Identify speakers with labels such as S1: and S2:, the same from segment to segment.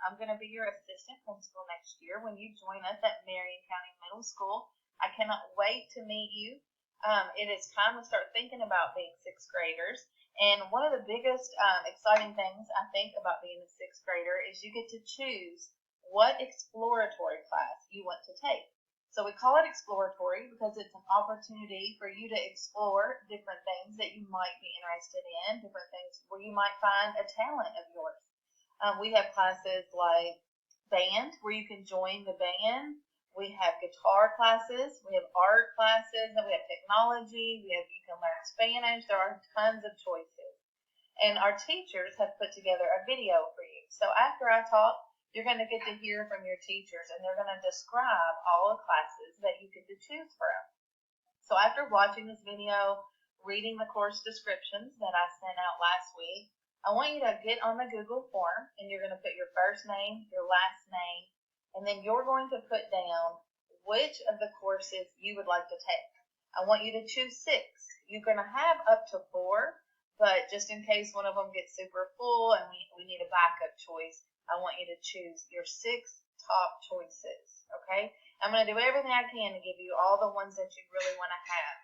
S1: I'm going to be your assistant principal next year when you join us at Marion County Middle School. I cannot wait to meet you. It is time to start thinking about being sixth graders. And one of the biggest exciting things I think about being a sixth grader is you get to choose what exploratory class you want to take. So we call it exploratory because it's an opportunity for you to explore different things that you might be interested in, different things where you might find a talent of yours. We have classes like band, where you can join the band. We have guitar classes, we have art classes, and we have technology, you can learn Spanish. There are tons of choices. And our teachers have put together a video for you. So after I talk, you're going to get to hear from your teachers, and they're going to describe all the classes that you get to choose from. So after watching this video, reading the course descriptions that I sent out last week, I want you to get on the Google form, and you're going to put your first name, your last name, and then you're going to put down which of the courses you would like to take. I want you to choose 6. You're going to have up to 4, but just in case one of them gets super full and we need a backup choice, I want you to choose your 6 top choices, okay? I'm going to do everything I can to give you all the ones that you really want to have.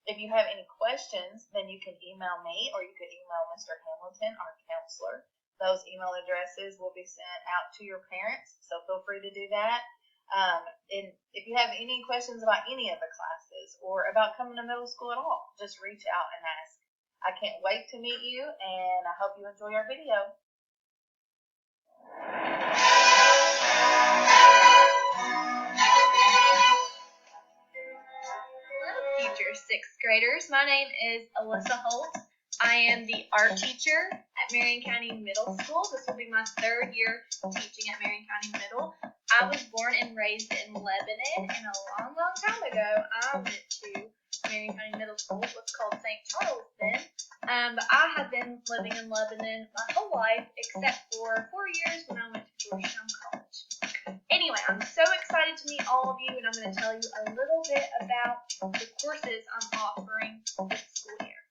S1: If you have any questions, then you can email me or you can email Mr. Hamilton, our counselor. Those email addresses will be sent out to your parents, so feel free to do that. And if you have any questions about any of the classes or about coming to middle school at all, just reach out and ask. I can't wait to meet you, and I hope you enjoy our video.
S2: Future 6th graders. My name is Alyssa Holt. I am the art teacher at Marion County Middle School. This will be my 3rd year teaching at Marion County Middle. I was born and raised in Lebanon, and a long, long time ago, I went to Marion County Middle School, what's called St. Charles then. But I have been living in Lebanon my whole life, except for 4 years when I went to Georgetown College. Anyway, I'm so excited to meet all of you, and I'm going to tell you a little bit about the courses I'm offering this school year.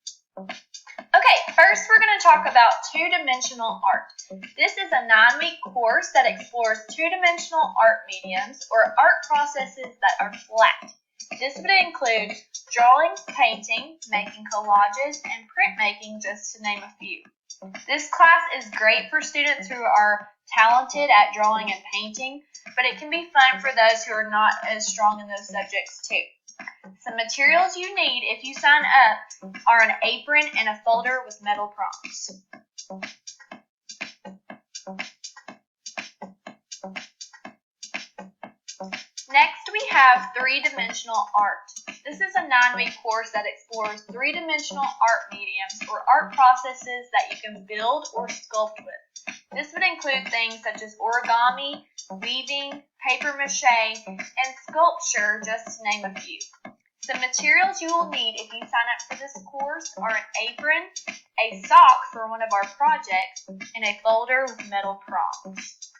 S2: Okay, first we're going to talk about two-dimensional art. This is a 9-week course that explores two-dimensional art mediums or art processes that are flat. This would include drawing, painting, making collages, and printmaking, just to name a few. This class is great for students who are talented at drawing and painting, but it can be fun for those who are not as strong in those subjects too. Some materials you need if you sign up are an apron and a folder with metal prongs. Next, we have three-dimensional art. This is a 9-week course that explores three-dimensional art mediums or art processes that you can build or sculpt with. This would include things such as origami, weaving, papier-mâché, and sculpture, just to name a few. Some materials you will need if you sign up for this course are an apron, a sock for one of our projects, and a folder with metal prongs.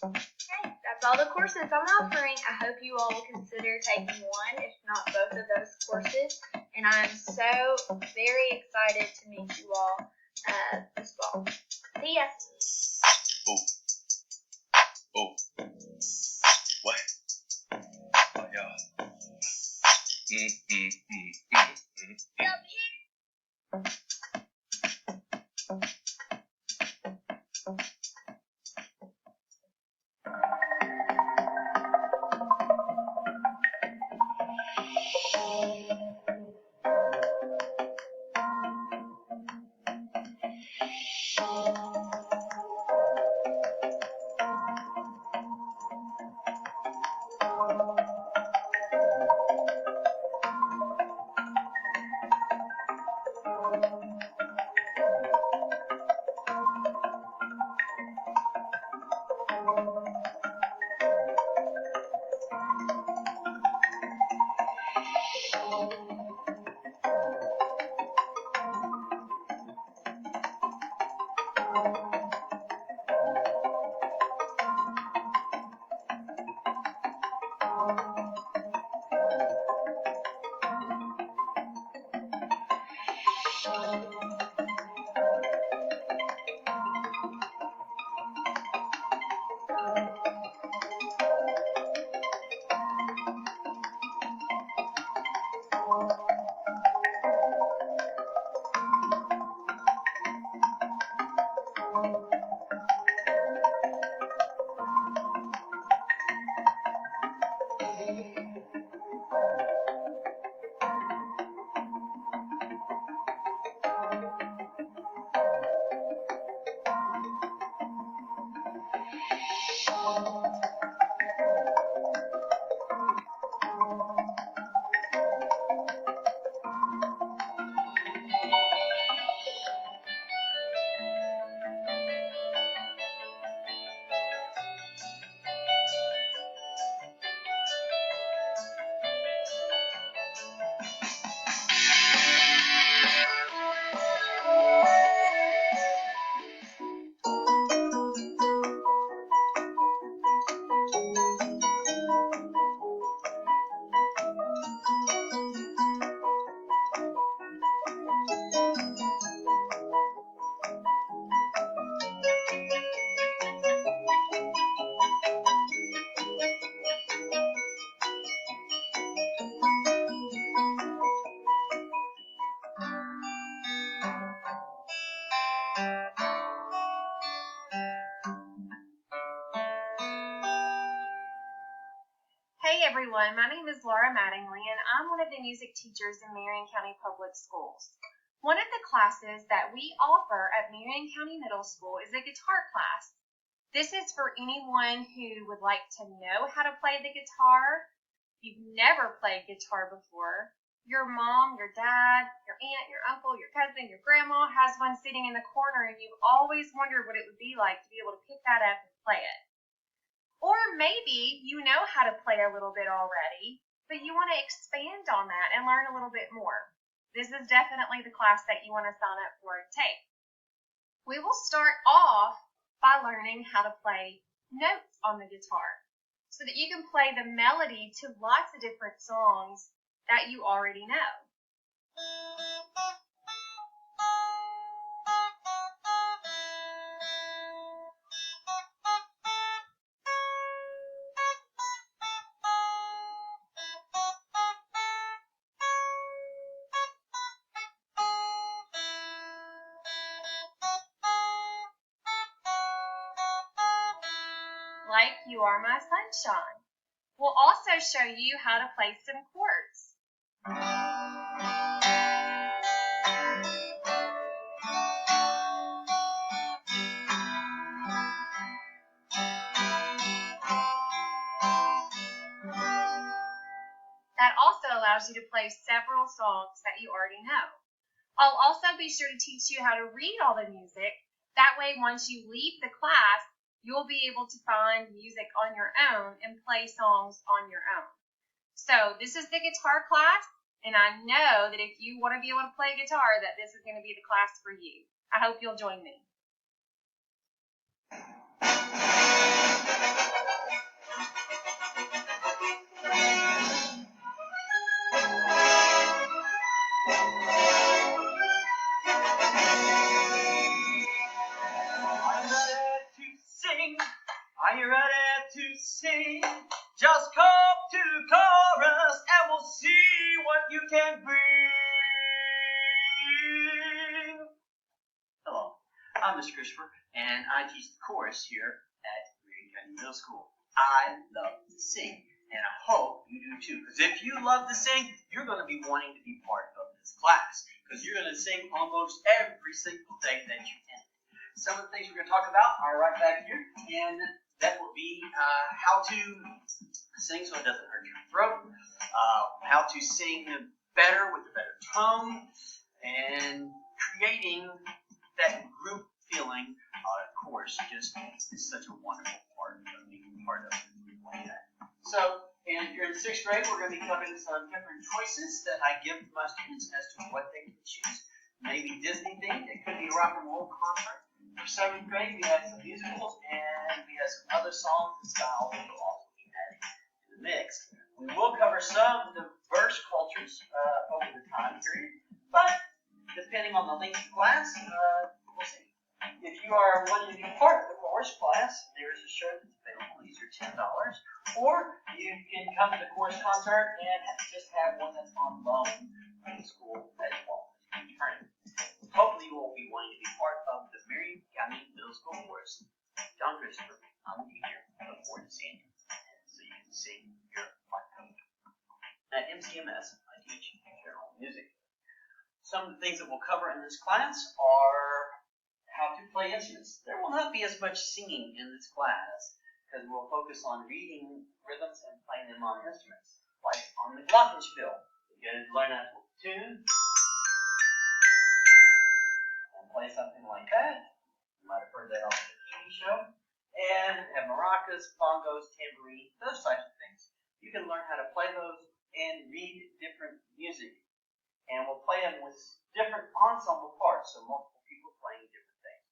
S2: Okay, that's all the courses I'm offering. I hope you all will consider taking one, if not both of those courses. And I'm so very excited to meet you all this fall. See ya.
S3: Oh. What? Oh, yeah.
S4: everyone, my name is Laura Mattingly, and I'm one of the music teachers in Marion County Public Schools. One of the classes that we offer at Marion County Middle School is a guitar class. This is for anyone who would like to know how to play the guitar. If you've never played guitar before, your mom, your dad, your aunt, your uncle, your cousin, your grandma has one sitting in the corner, and you've always wondered what it would be like to be able to pick that up and play it. Or maybe you know how to play a little bit already, but you want to expand on that and learn a little bit more. This is definitely the class that you want to sign up for and take. We will start off by learning how to play notes on the guitar so that you can play the melody to lots of different songs that you already know. Like You Are My Sunshine. We'll also show you how to play some chords. That also allows you to play several songs that you already know. I'll also be sure to teach you how to read all the music. That way, once you leave the class, you'll be able to find music on your own and play songs on your own. So this is the guitar class, and I know that if you want to be able to play guitar, that this is going to be the class for you. I hope you'll join me.
S5: Are you ready to sing? Just come to the chorus and we'll see what you can bring. Hello, I'm Mr. Christopher, and I teach the chorus here at Marion County Middle School. I love to sing, and I hope you do too, because if you love to sing, you're going to be wanting to be part of this class, because you're going to sing almost every single day that you can. Some of the things we're going to talk about are right back here, and that will be how to sing so it doesn't hurt your throat, how to sing better with a better tone, and creating that group feeling. Of course, just is such a wonderful part of being part of it like that. So, and if you're in 6th grade, we're going to be covering some different choices that I give to my students as to what they can choose. Maybe Disney themed, it could be a rock and roll concert. For 7th grade, we had some musicals, and we had some other songs and styles that will also be added to the mix. We will cover some diverse cultures over the time period, but depending on the length of class, we'll see. If you are wanting to be part of the chorus class, there is a shirt that's available. These are $10. Or you can come to the chorus concert and just have one that's on loan from the school as well as you return. Hopefully you will be wanting to be part of the Marion County Middle School chorus. John Christopher, I'm the teacher. I look forward to seeing you, so you can sing your part code. At MCMS, I teach general music. Some of the things that we'll cover in this class are how to play instruments. There will not be as much singing in this class, because we'll focus on reading rhythms and playing them on instruments, like on the glockenspiel. You got to learn how to tune. Play something like that. You might have heard that on the TV show. And have maracas, bongos, tambourine, those types of things. You can learn how to play those and read different music. And we'll play them with different ensemble parts, so multiple people playing different things.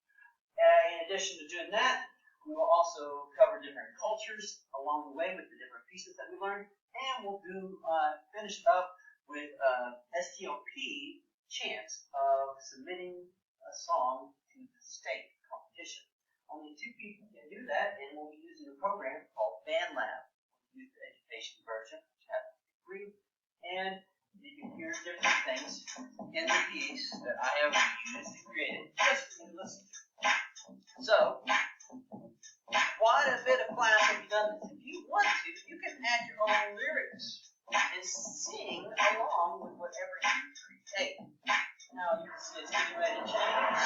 S5: In addition to doing that, we will also cover different cultures along the way with the different pieces that we learned. And we'll finish up with STOP chance of submitting a song to the state competition. Only 2 people can do that, and we'll be using a program called BandLab, Youth Education version, which has free, and you can hear different things in the piece that I have used and created just to listen to. So, quite a bit of class have you done this. If you want to, you can add your own lyrics and sing along with whatever you create. Now you can see it's getting ready to change.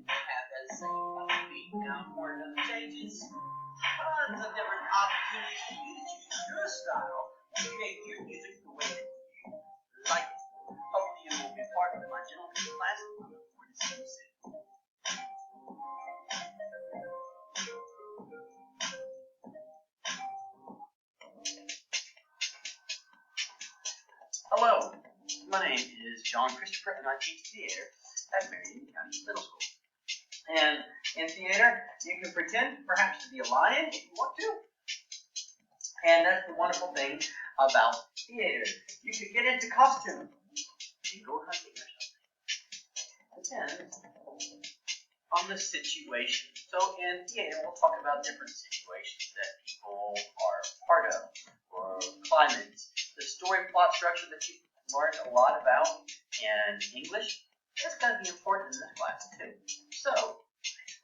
S5: Have that same kind of beat. Now more than the changes. Tons of different opportunities for you to choose your style and create your music the way that you like it. Hopefully you will be part of my gentleman's class. I look forward to seeing you soon. Hello, my name is John Christopher and I teach theater at Marion County Middle School. And in theater, you can pretend perhaps to be a lion if you want to. And that's the wonderful thing about theater. You could get into costume and go hunting or something. Depends on the situation. So in theater, we'll talk about different situations that people are part of, or climates. The story plot structure that you learned a lot about in English, that's going to be important in this class too. So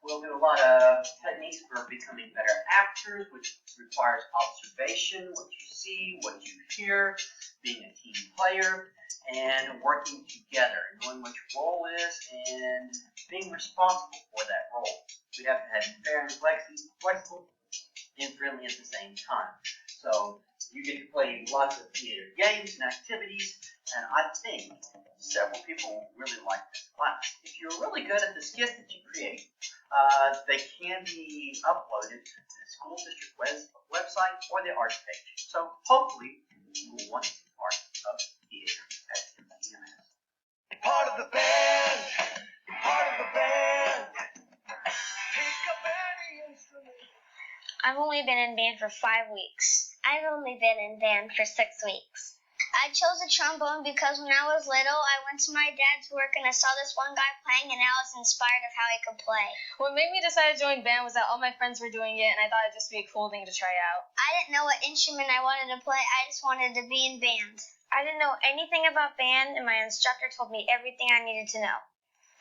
S5: we'll do a lot of techniques for becoming better actors, which requires observation, what you see, what you hear, being a team player, and working together, knowing what your role is, and being responsible for that role. We have to have fair and flexible and friendly at the same time. So you get to play lots of theater games and activities, and I think several people really like this class. If you're really good at the skits that you create, they can be uploaded to the school district website or the arts page. So hopefully you will want to be part of theater at MCMS.
S6: Be part of the band. Be part of the band. Pick up any instrument.
S7: I've only been in band for 5 weeks. I've only been in band for 6 weeks. I chose the trombone because when I was little, I went to my dad's work and I saw this one guy playing and I was inspired of how he could play.
S8: What made me decide to join band was that all my friends were doing it and I thought it'd just be a cool thing to try out.
S7: I didn't know what instrument I wanted to play, I just wanted to be in band. I didn't know anything about band and my instructor told me everything I needed to know.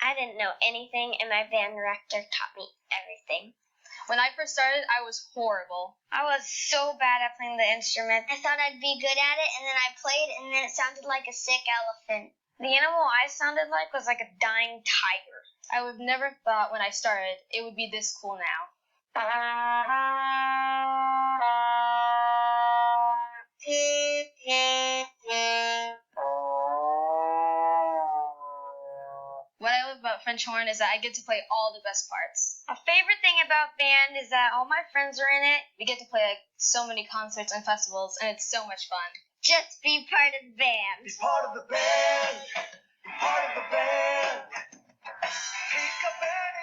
S7: I didn't know anything and my band director taught me everything.
S8: When I first started, I was horrible.
S7: I was so bad at playing the instrument. I thought I'd be good at it, and then I played, and then it sounded like a sick elephant. The animal I sounded like was like a dying tiger.
S8: I would have never thought when I started it would be this cool now. What I love about French horn is that I get to play all the best parts.
S7: A favorite thing about band is that all my friends are in it.
S8: We get to play like so many concerts and festivals, and it's so much fun.
S7: Just be part of the band.
S6: Be part of the band. Be part of the band. Pick up any